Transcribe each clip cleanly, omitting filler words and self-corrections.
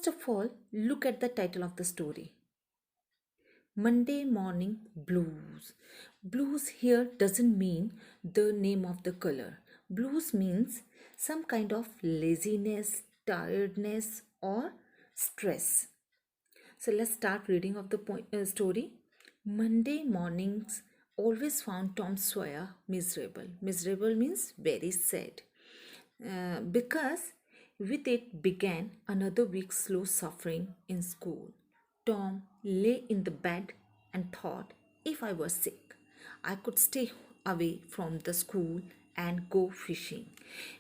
First of all, look at the title of the story. Monday Morning Blues. Blues here doesn't mean the name of the color. Blues means some kind of laziness, tiredness, or stress. So let's start reading of the story. Monday mornings always found Tom Sawyer miserable. Miserable means very sad. Because with it began another week's slow suffering in school. Tom lay in the bed and thought, if I were sick, I could stay away from the school and go fishing.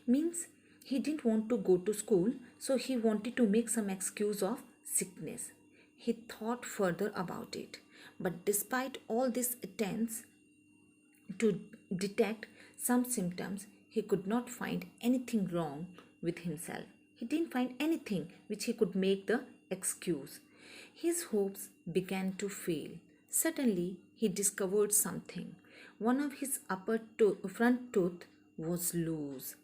Means he didn't want to go to school, so he wanted to make some excuse of sickness. He thought further about it. But despite all these attempts, to detect some symptoms, he could not find anything wrong with himself. He didn't find anything which he could make the excuse. His hopes began to fail. Suddenly, he discovered something. One of his front tooth was loose.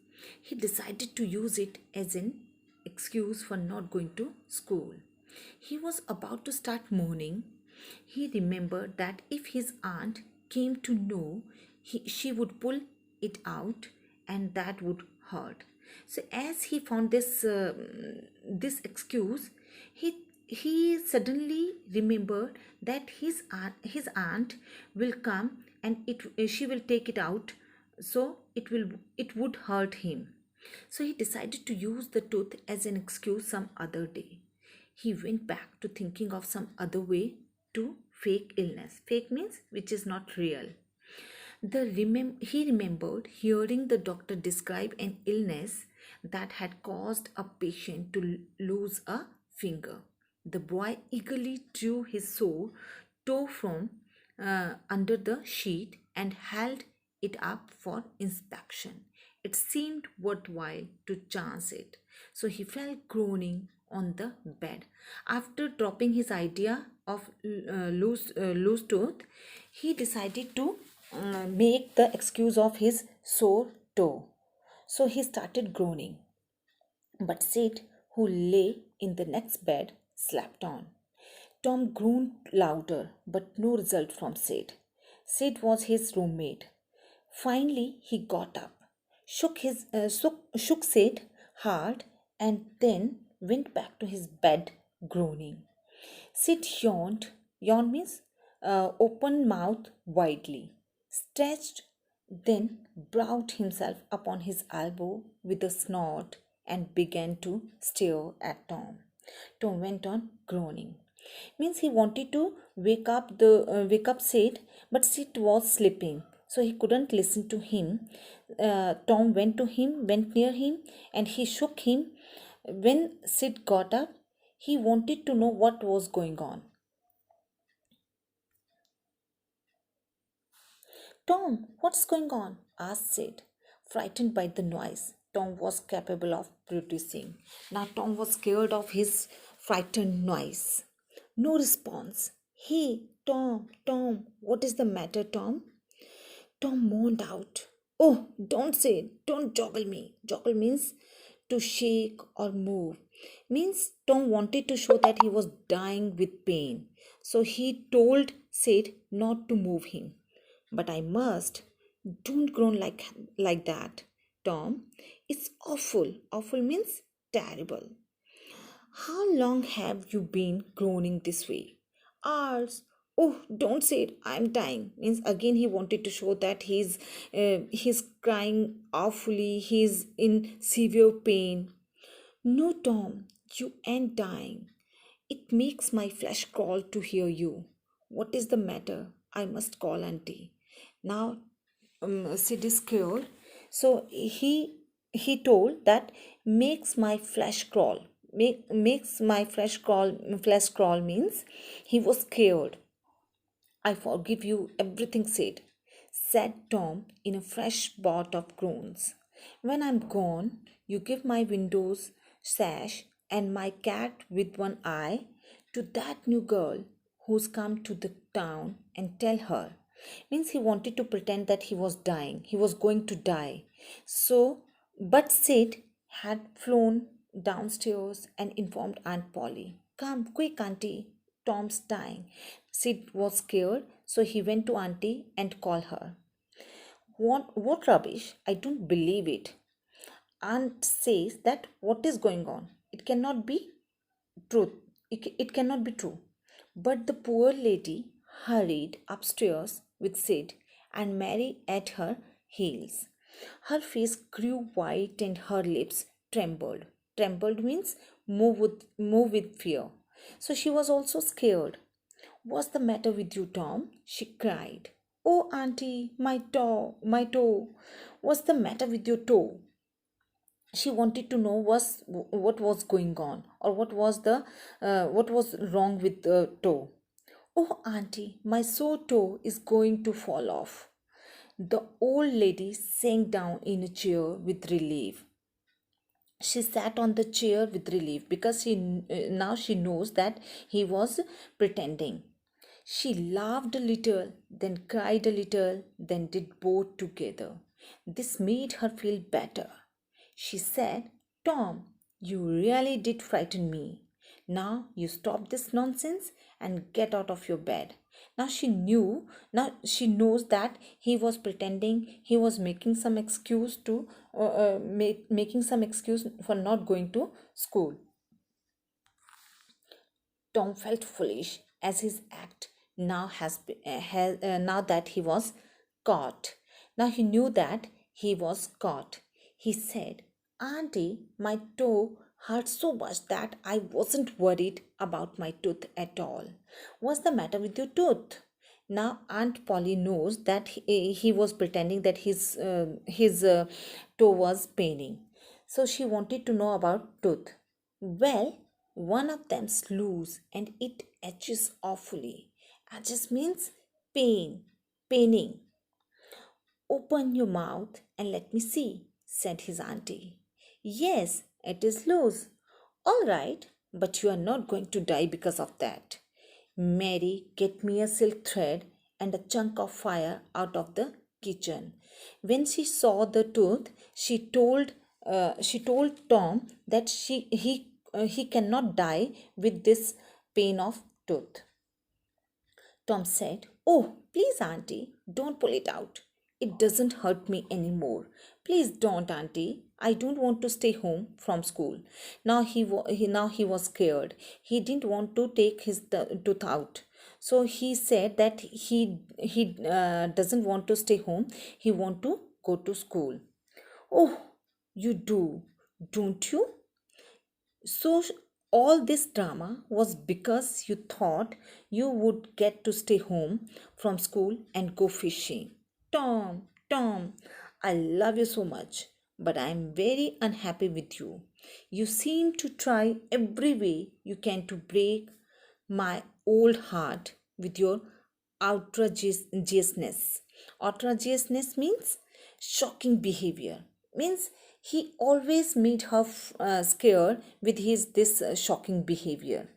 He decided to use it as an excuse for not going to school. He was about to start mourning. He remembered that if his aunt came to know, she would pull it out and that would hurt. So as he found this excuse, he suddenly remembered that his aunt will come and she will take it out, so it would hurt him. So he decided to use the tooth as an excuse some other day. He went back to thinking of some other way to fake illness. Fake means which is not real. He remembered hearing the doctor describe an illness that had caused a patient to lose a finger. The boy eagerly drew his sore toe from under the sheet and held it up for inspection. It seemed worthwhile to chance it, so he fell groaning on the bed. After dropping his idea of loose tooth, he decided to make the excuse of his sore toe. So he started groaning. But Sid, who lay in the next bed, slept on. Tom groaned louder, but no result from Sid. Sid was his roommate. Finally, he got up, shook Sid hard, and then went back to his bed, groaning. Sid yawned. Yawn means open mouth widely, stretched, then brought himself upon his elbow with a snort and began to stare at Tom. Tom went on groaning. Means he wanted to wake up Sid, but Sid was sleeping, so he couldn't listen to him. Tom went near him, and he shook him. When Sid got up, he wanted to know what was going on. Tom, what's going on? Asked Sid, frightened by the noise Tom was capable of producing. Now Tom was scared of his frightened noise. No response. Hey, Tom, what is the matter, Tom? Tom moaned out. Oh, don't say it. Don't joggle me. Joggle means to shake or move. Means Tom wanted to show that he was dying with pain. So he told Sid not to move him. But I must. Don't groan like that, Tom. It's awful. Awful means terrible. How long have you been groaning this way? Hours. Oh, don't say it. I'm dying. Means again he wanted to show that he's crying awfully. He's in severe pain. No, Tom, you ain't dying. It makes my flesh crawl to hear you. What is the matter? I must call auntie. Now Sid is scared. So he told that makes my flesh crawl. Makes my flesh crawl. Flesh crawl means he was scared. I forgive you everything, said Tom in a fresh bout of groans. When I'm gone, you give my windows sash and my cat with one eye to that new girl who's come to the town, and tell her. Means he wanted to pretend that he was dying. He was going to die. So, but Sid had flown downstairs and informed Aunt Polly. Come, quick, Auntie. Tom's dying. Sid was scared, so he went to Auntie and called her. What rubbish? I don't believe it. Aunt says that what is going on? It cannot be truth. It cannot be true. But the poor lady hurried upstairs with Sid and Mary at her heels. Her face grew white and her lips trembled. Trembled means move with fear. So she was also scared. What's the matter with you, Tom? She cried. Oh, Auntie, my toe, my toe. What's the matter with your toe? She wanted to know what was going on, or what was wrong with the toe. Oh, Auntie, my sore toe is going to fall off. The old lady sank down in a chair with relief. She sat on the chair with relief because now she knows that he was pretending. She laughed a little, then cried a little, then did both together. This made her feel better. She said, Tom, you really did frighten me. Now you stop this nonsense and get out of your bed. Now she knows that he was pretending, he was making some excuse making some excuse for not going to school. Tom felt foolish as his act now that he was caught. Now he knew that he was caught. He said, Auntie, my toe hurt so much that I wasn't worried about my tooth at all. What's the matter with your tooth? Now Aunt Polly knows that he was pretending that his toe was paining. So she wanted to know about tooth. Well, one of them's loose and it etches awfully. Etches means pain, paining. Open your mouth and let me see, said his auntie. Yes, it is loose. All right, but you are not going to die because of that. Mary, get me a silk thread and a chunk of fire out of the kitchen. When she saw the tooth, she told Tom that he cannot die with this pain of tooth. Tom said, Oh, please, Auntie, don't pull it out. It doesn't hurt me anymore. Please don't, Auntie. I don't want to stay home from school. Now he was scared. He didn't want to take his tooth out. So he said that he doesn't want to stay home. He want to go to school. Oh, you do, don't you? So, all this drama was because you thought you would get to stay home from school and go fishing. Tom, I love you so much, but I am very unhappy with you. You seem to try every way you can to break my old heart with your outrageousness. Outrageousness means shocking behavior. Means he always made her scared with his this shocking behavior.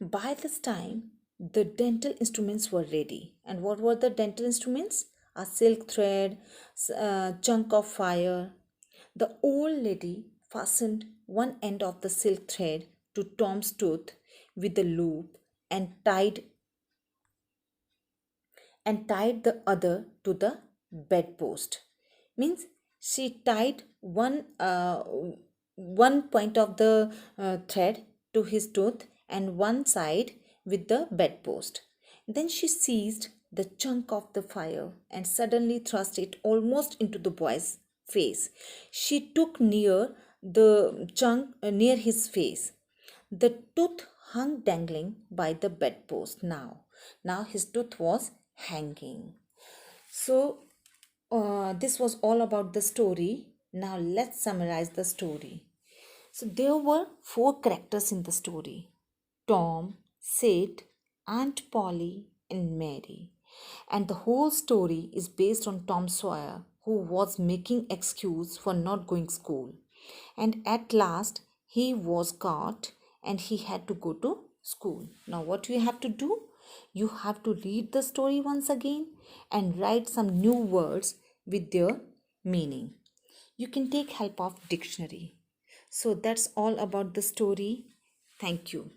By this time, the dental instruments were ready. And what were the dental instruments? A silk thread, a chunk of fire. The old lady fastened one end of the silk thread to Tom's tooth with a loop and tied the other to the bedpost. Means she tied one point of the thread to his tooth and one side with the bedpost. Then she seized the chunk of the fire and suddenly thrust it almost into the boy's face. She took near his face. The tooth hung dangling by the bedpost now. Now his tooth was hanging. So, this was all about the story. Now, let's summarize the story. So, there were four characters in the story: Tom, Sid, Aunt Polly, and Mary. And the whole story is based on Tom Sawyer, who was making excuse for not going school. And at last, he was caught and he had to go to school. Now, what you have to do? You have to read the story once again and write some new words with their meaning. You can take help of dictionary. So that's all about the story. Thank you.